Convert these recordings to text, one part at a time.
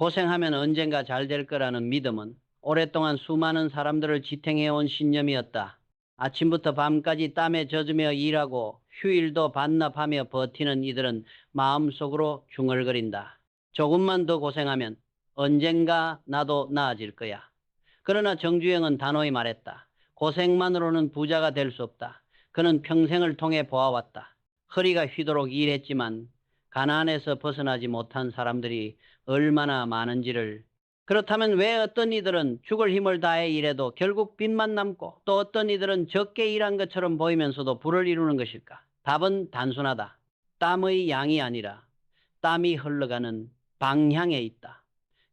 고생하면 언젠가 잘 될 거라는 믿음은 오랫동안 수많은 사람들을 지탱해온 신념이었다. 아침부터 밤까지 땀에 젖으며 일하고 휴일도 반납하며 버티는 이들은 마음속으로 중얼거린다. 조금만 더 고생하면 언젠가 나도 나아질 거야. 그러나 정주영은 단호히 말했다. 고생만으로는 부자가 될 수 없다. 그는 평생을 통해 보아왔다. 허리가 휘도록 일했지만 가난에서 벗어나지 못한 사람들이 얼마나 많은지를. 그렇다면 왜 어떤 이들은 죽을 힘을 다해 일해도 결국 빚만 남고 또 어떤 이들은 적게 일한 것처럼 보이면서도 부를 이루는 것일까? 답은 단순하다. 땀의 양이 아니라 땀이 흘러가는 방향에 있다.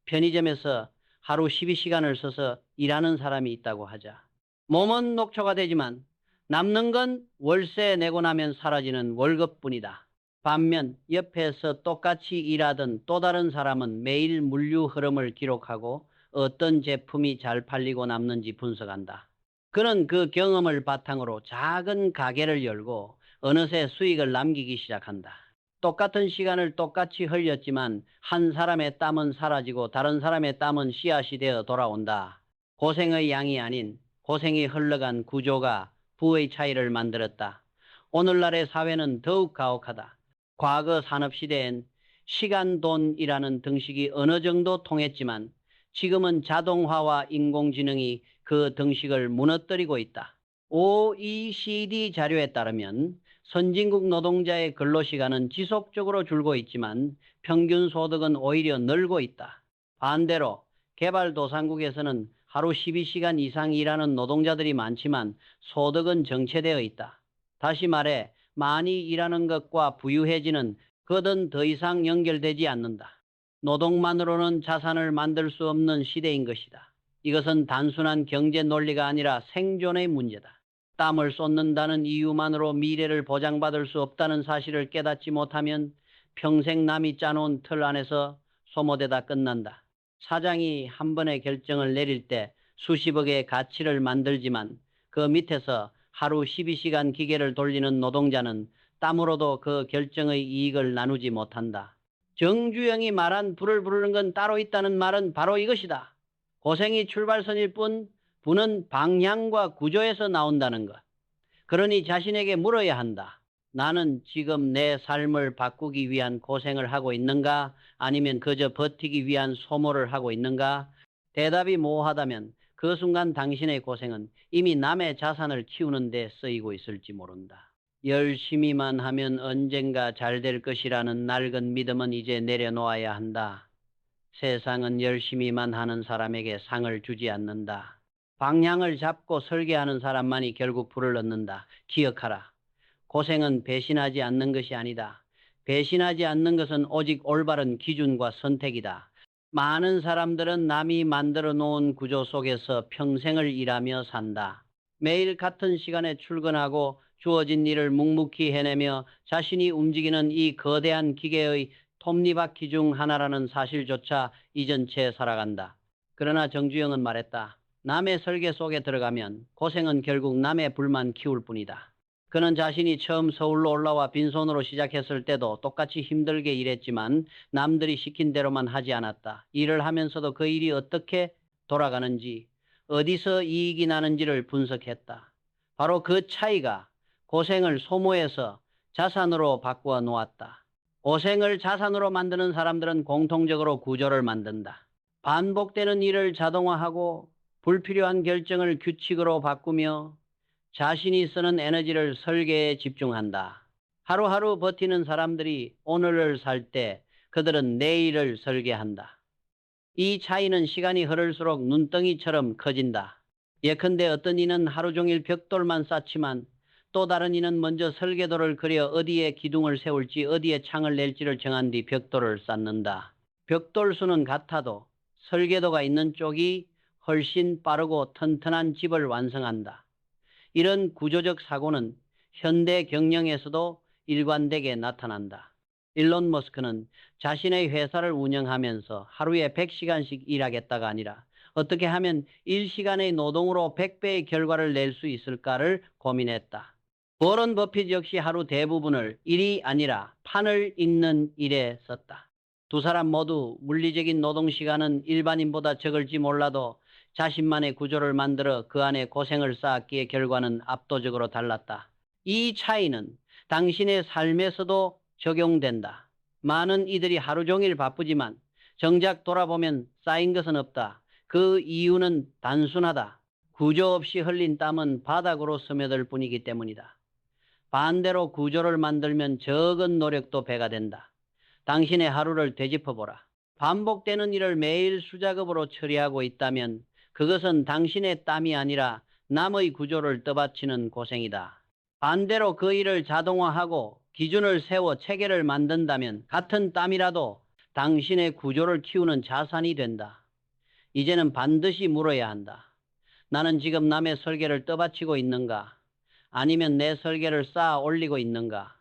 편의점에서 하루 12시간을 써서 일하는 사람이 있다고 하자. 몸은 녹초가 되지만 남는 건 월세 내고 나면 사라지는 월급뿐이다. 반면 옆에서 똑같이 일하던 또 다른 사람은 매일 물류 흐름을 기록하고 어떤 제품이 잘 팔리고 남는지 분석한다. 그는 그 경험을 바탕으로 작은 가게를 열고 어느새 수익을 남기기 시작한다. 똑같은 시간을 똑같이 흘렸지만 한 사람의 땀은 사라지고 다른 사람의 땀은 씨앗이 되어 돌아온다. 고생의 양이 아닌 고생이 흘러간 구조가 부의 차이를 만들었다. 오늘날의 사회는 더욱 가혹하다. 과거 산업시대엔 시간, 돈이라는 등식이 어느 정도 통했지만 지금은 자동화와 인공지능이 그 등식을 무너뜨리고 있다. OECD 자료에 따르면 선진국 노동자의 근로시간은 지속적으로 줄고 있지만 평균 소득은 오히려 늘고 있다. 반대로 개발도상국에서는 하루 12시간 이상 일하는 노동자들이 많지만 소득은 정체되어 있다. 다시 말해 많이 일하는 것과 부유해지는 것은 더 이상 연결되지 않는다. 노동만으로는 자산을 만들 수 없는 시대인 것이다. 이것은 단순한 경제 논리가 아니라 생존의 문제다. 땀을 쏟는다는 이유만으로 미래를 보장받을 수 없다는 사실을 깨닫지 못하면 평생 남이 짜놓은 틀 안에서 소모되다 끝난다. 사장이 한 번의 결정을 내릴 때 수십억의 가치를 만들지만 그 밑에서 하루 12시간 기계를 돌리는 노동자는 땀으로도 그 결정의 이익을 나누지 못한다. 정주영이 말한 불을 부르는 건 따로 있다는 말은 바로 이것이다. 고생이 출발선일 뿐 부는 방향과 구조에서 나온다는 것. 그러니 자신에게 물어야 한다. 나는 지금 내 삶을 바꾸기 위한 고생을 하고 있는가? 아니면 그저 버티기 위한 소모를 하고 있는가? 대답이 모호하다면 그 순간 당신의 고생은 이미 남의 자산을 키우는 데 쓰이고 있을지 모른다. 열심히만 하면 언젠가 잘 될 것이라는 낡은 믿음은 이제 내려놓아야 한다. 세상은 열심히만 하는 사람에게 상을 주지 않는다. 방향을 잡고 설계하는 사람만이 결국 불을 얻는다. 기억하라. 고생은 배신하지 않는 것이 아니다. 배신하지 않는 것은 오직 올바른 기준과 선택이다. 많은 사람들은 남이 만들어 놓은 구조 속에서 평생을 일하며 산다. 매일 같은 시간에 출근하고 주어진 일을 묵묵히 해내며 자신이 움직이는 이 거대한 기계의 톱니바퀴 중 하나라는 사실조차 잊은 채 살아간다. 그러나 정주영은 말했다. 남의 설계 속에 들어가면 고생은 결국 남의 불만 키울 뿐이다. 그는 자신이 처음 서울로 올라와 빈손으로 시작했을 때도 똑같이 힘들게 일했지만 남들이 시킨 대로만 하지 않았다. 일을 하면서도 그 일이 어떻게 돌아가는지, 어디서 이익이 나는지를 분석했다. 바로 그 차이가 고생을 소모해서 자산으로 바꾸어 놓았다. 고생을 자산으로 만드는 사람들은 공통적으로 구조를 만든다. 반복되는 일을 자동화하고 불필요한 결정을 규칙으로 바꾸며 자신이 쓰는 에너지를 설계에 집중한다. 하루하루 버티는 사람들이 오늘을 살 때 그들은 내일을 설계한다. 이 차이는 시간이 흐를수록 눈덩이처럼 커진다. 예컨대 어떤 이는 하루 종일 벽돌만 쌓지만 또 다른 이는 먼저 설계도를 그려 어디에 기둥을 세울지 어디에 창을 낼지를 정한 뒤 벽돌을 쌓는다. 벽돌 수는 같아도 설계도가 있는 쪽이 훨씬 빠르고 튼튼한 집을 완성한다. 이런 구조적 사고는 현대 경영에서도 일관되게 나타난다. 일론 머스크는 자신의 회사를 운영하면서 하루에 100시간씩 일하겠다가 아니라 어떻게 하면 1시간의 노동으로 100배의 결과를 낼 수 있을까를 고민했다. 워런 버핏 역시 하루 대부분을 일이 아니라 판을 읽는 일에 썼다. 두 사람 모두 물리적인 노동시간은 일반인보다 적을지 몰라도 자신만의 구조를 만들어 그 안에 고생을 쌓았기에 결과는 압도적으로 달랐다. 이 차이는 당신의 삶에서도 적용된다. 많은 이들이 하루 종일 바쁘지만 정작 돌아보면 쌓인 것은 없다. 그 이유는 단순하다. 구조 없이 흘린 땀은 바닥으로 스며들 뿐이기 때문이다. 반대로 구조를 만들면 적은 노력도 배가 된다. 당신의 하루를 되짚어보라. 반복되는 일을 매일 수작업으로 처리하고 있다면 그것은 당신의 땀이 아니라 남의 구조를 떠받치는 고생이다. 반대로 그 일을 자동화하고 기준을 세워 체계를 만든다면 같은 땀이라도 당신의 구조를 키우는 자산이 된다. 이제는 반드시 물어야 한다. 나는 지금 남의 설계를 떠받치고 있는가? 아니면 내 설계를 쌓아 올리고 있는가?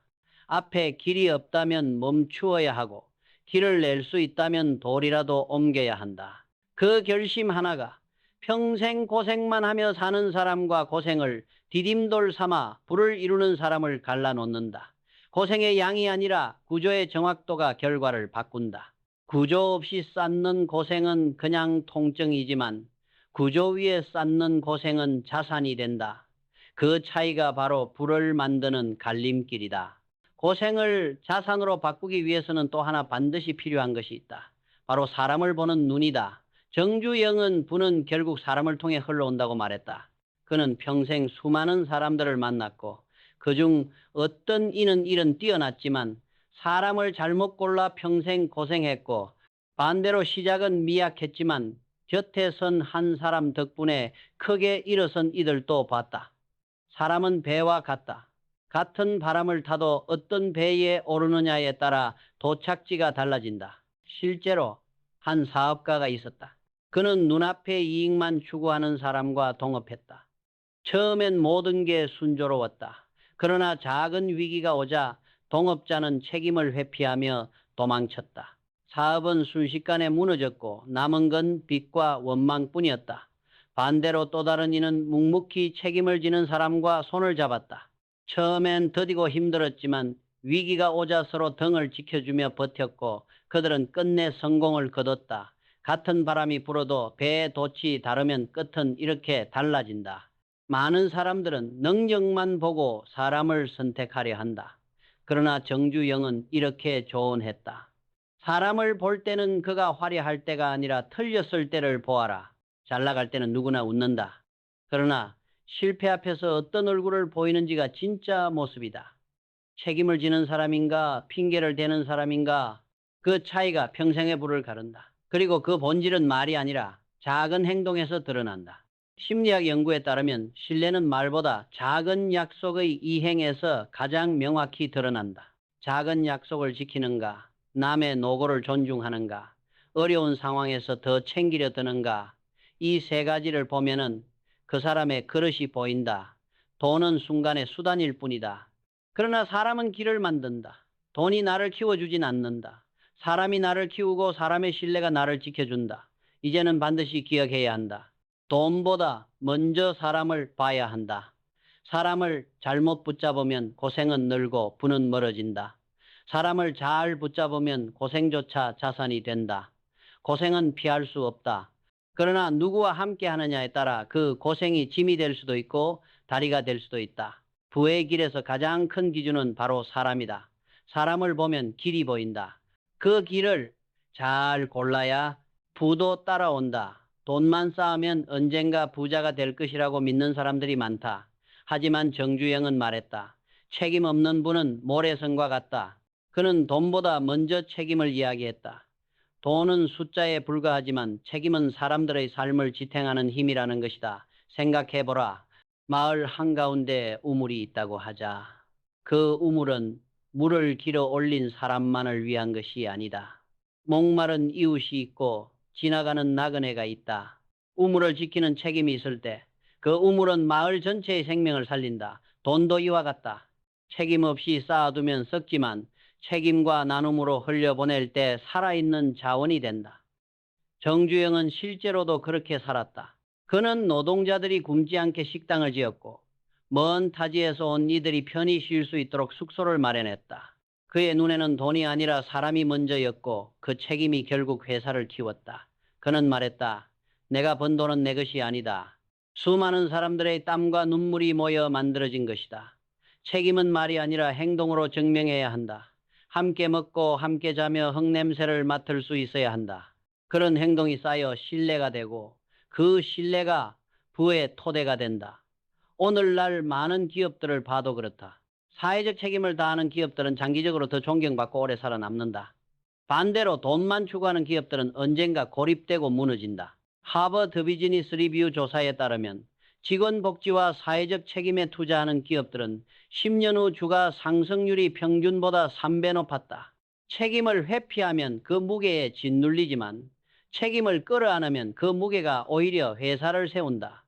앞에 길이 없다면 멈추어야 하고 길을 낼 수 있다면 돌이라도 옮겨야 한다. 그 결심 하나가 평생 고생만 하며 사는 사람과 고생을 디딤돌 삼아 부를 이루는 사람을 갈라놓는다. 고생의 양이 아니라 구조의 정확도가 결과를 바꾼다. 구조 없이 쌓는 고생은 그냥 통증이지만 구조 위에 쌓는 고생은 자산이 된다. 그 차이가 바로 부를 만드는 갈림길이다. 고생을 자산으로 바꾸기 위해서는 또 하나 반드시 필요한 것이 있다. 바로 사람을 보는 눈이다. 정주영은 부는 결국 사람을 통해 흘러온다고 말했다. 그는 평생 수많은 사람들을 만났고 그중 어떤 이는 일은 뛰어났지만 사람을 잘못 골라 평생 고생했고 반대로 시작은 미약했지만 곁에 선 한 사람 덕분에 크게 일어선 이들도 봤다. 사람은 배와 같다. 같은 바람을 타도 어떤 배에 오르느냐에 따라 도착지가 달라진다. 실제로 한 사업가가 있었다. 그는 눈앞의 이익만 추구하는 사람과 동업했다. 처음엔 모든 게 순조로웠다. 그러나 작은 위기가 오자 동업자는 책임을 회피하며 도망쳤다. 사업은 순식간에 무너졌고 남은 건 빚과 원망뿐이었다. 반대로 또 다른 이는 묵묵히 책임을 지는 사람과 손을 잡았다. 처음엔 더디고 힘들었지만 위기가 오자 서로 등을 지켜주며 버텼고 그들은 끝내 성공을 거뒀다. 같은 바람이 불어도 배의 돛이 다르면 끝은 이렇게 달라진다. 많은 사람들은 능력만 보고 사람을 선택하려 한다. 그러나 정주영은 이렇게 조언했다. 사람을 볼 때는 그가 화려할 때가 아니라 틀렸을 때를 보아라. 잘 나갈 때는 누구나 웃는다. 그러나 실패 앞에서 어떤 얼굴을 보이는지가 진짜 모습이다. 책임을 지는 사람인가, 핑계를 대는 사람인가, 그 차이가 평생의 불을 가른다. 그리고 그 본질은 말이 아니라 작은 행동에서 드러난다. 심리학 연구에 따르면 신뢰는 말보다 작은 약속의 이행에서 가장 명확히 드러난다. 작은 약속을 지키는가, 남의 노고를 존중하는가, 어려운 상황에서 더 챙기려 드는가, 이 세 가지를 보면은 그 사람의 그릇이 보인다. 돈은 순간의 수단일 뿐이다. 그러나 사람은 길을 만든다. 돈이 나를 키워주진 않는다. 사람이 나를 키우고 사람의 신뢰가 나를 지켜준다. 이제는 반드시 기억해야 한다. 돈보다 먼저 사람을 봐야 한다. 사람을 잘못 붙잡으면 고생은 늘고 부는 멀어진다. 사람을 잘 붙잡으면 고생조차 자산이 된다. 고생은 피할 수 없다. 그러나 누구와 함께 하느냐에 따라 그 고생이 짐이 될 수도 있고 다리가 될 수도 있다. 부의 길에서 가장 큰 기준은 바로 사람이다. 사람을 보면 길이 보인다. 그 길을 잘 골라야 부도 따라온다. 돈만 쌓으면 언젠가 부자가 될 것이라고 믿는 사람들이 많다. 하지만 정주영은 말했다. 책임 없는 부는 모래성과 같다. 그는 돈보다 먼저 책임을 이야기했다. 돈은 숫자에 불과하지만 책임은 사람들의 삶을 지탱하는 힘이라는 것이다. 생각해보라. 마을 한가운데 우물이 있다고 하자. 그 우물은 물을 길어 올린 사람만을 위한 것이 아니다. 목마른 이웃이 있고 지나가는 나그네가 있다. 우물을 지키는 책임이 있을 때 그 우물은 마을 전체의 생명을 살린다. 돈도 이와 같다. 책임 없이 쌓아두면 썩지만 책임과 나눔으로 흘려보낼 때 살아있는 자원이 된다. 정주영은 실제로도 그렇게 살았다. 그는 노동자들이 굶지 않게 식당을 지었고 먼 타지에서 온 이들이 편히 쉴 수 있도록 숙소를 마련했다. 그의 눈에는 돈이 아니라 사람이 먼저였고 그 책임이 결국 회사를 키웠다. 그는 말했다. 내가 번 돈은 내 것이 아니다. 수많은 사람들의 땀과 눈물이 모여 만들어진 것이다. 책임은 말이 아니라 행동으로 증명해야 한다. 함께 먹고 함께 자며 흙냄새를 맡을 수 있어야 한다. 그런 행동이 쌓여 신뢰가 되고 그 신뢰가 부의 토대가 된다. 오늘날 많은 기업들을 봐도 그렇다. 사회적 책임을 다하는 기업들은 장기적으로 더 존경받고 오래 살아남는다. 반대로 돈만 추구하는 기업들은 언젠가 고립되고 무너진다. 하버드 비즈니스 리뷰 조사에 따르면 직원 복지와 사회적 책임에 투자하는 기업들은 10년 후 주가 상승률이 평균보다 3배 높았다. 책임을 회피하면 그 무게에 짓눌리지만 책임을 끌어안으면 그 무게가 오히려 회사를 세운다.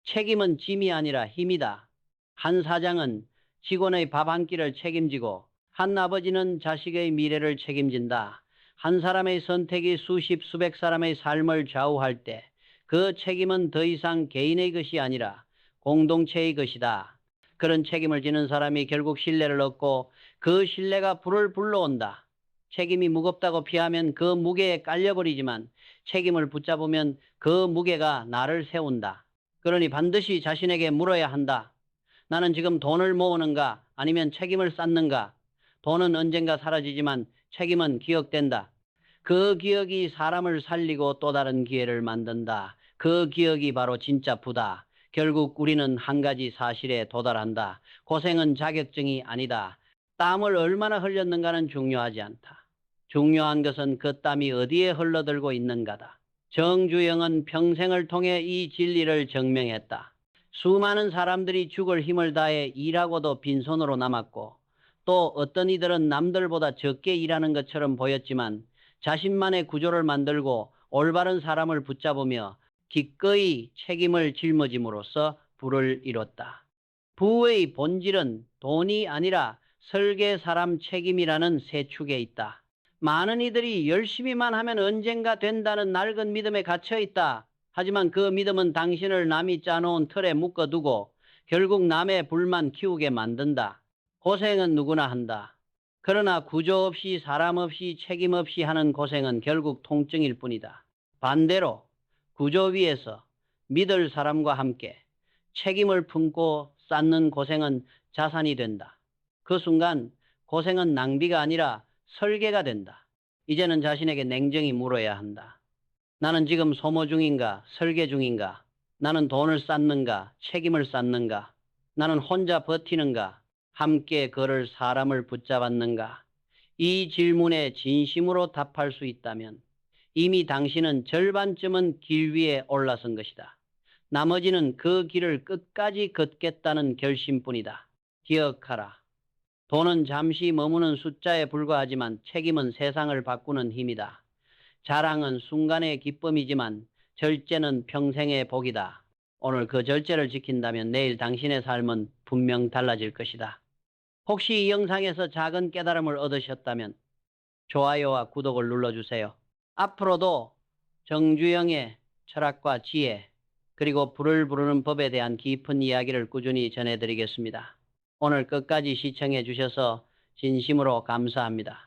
책임은 짐이 아니라 힘이다. 한 사장은 직원의 밥 한 끼를 책임지고 한 아버지는 자식의 미래를 책임진다. 한 사람의 선택이 수십 수백 사람의 삶을 좌우할 때 그 책임은 더 이상 개인의 것이 아니라 공동체의 것이다. 그런 책임을 지는 사람이 결국 신뢰를 얻고 그 신뢰가 불을 불러온다. 책임이 무겁다고 피하면 그 무게에 깔려버리지만 책임을 붙잡으면 그 무게가 나를 세운다. 그러니 반드시 자신에게 물어야 한다. 나는 지금 돈을 모으는가 아니면 책임을 쌓는가? 돈은 언젠가 사라지지만 책임은 기억된다. 그 기억이 사람을 살리고 또 다른 기회를 만든다. 그 기억이 바로 진짜 부다. 결국 우리는 한 가지 사실에 도달한다. 고생은 자격증이 아니다. 땀을 얼마나 흘렸는가는 중요하지 않다. 중요한 것은 그 땀이 어디에 흘러들고 있는가다. 정주영은 평생을 통해 이 진리를 증명했다. 수많은 사람들이 죽을 힘을 다해 일하고도 빈손으로 남았고 또 어떤 이들은 남들보다 적게 일하는 것처럼 보였지만 자신만의 구조를 만들고 올바른 사람을 붙잡으며 기꺼이 책임을 짊어짐으로써 부를 이뤘다. 부의 본질은 돈이 아니라 설계 사람 책임이라는 세 축에 있다. 많은 이들이 열심히만 하면 언젠가 된다는 낡은 믿음에 갇혀 있다. 하지만 그 믿음은 당신을 남이 짜놓은 틀에 묶어두고 결국 남의 불만 키우게 만든다. 고생은 누구나 한다. 그러나 구조 없이 사람 없이 책임 없이 하는 고생은 결국 통증일 뿐이다. 반대로 구조 위에서 믿을 사람과 함께 책임을 품고 쌓는 고생은 자산이 된다. 그 순간 고생은 낭비가 아니라 설계가 된다. 이제는 자신에게 냉정히 물어야 한다. 나는 지금 소모 중인가, 설계 중인가? 나는 돈을 쌓는가, 책임을 쌓는가? 나는 혼자 버티는가, 함께 걸을 사람을 붙잡았는가? 이 질문에 진심으로 답할 수 있다면 이미 당신은 절반쯤은 길 위에 올라선 것이다. 나머지는 그 길을 끝까지 걷겠다는 결심뿐이다. 기억하라. 돈은 잠시 머무는 숫자에 불과하지만 책임은 세상을 바꾸는 힘이다. 자랑은 순간의 기쁨이지만 절제는 평생의 복이다. 오늘 그 절제를 지킨다면 내일 당신의 삶은 분명 달라질 것이다. 혹시 이 영상에서 작은 깨달음을 얻으셨다면 좋아요와 구독을 눌러주세요. 앞으로도 정주영의 철학과 지혜 그리고 불을 부르는 법에 대한 깊은 이야기를 꾸준히 전해드리겠습니다. 오늘 끝까지 시청해 주셔서 진심으로 감사합니다.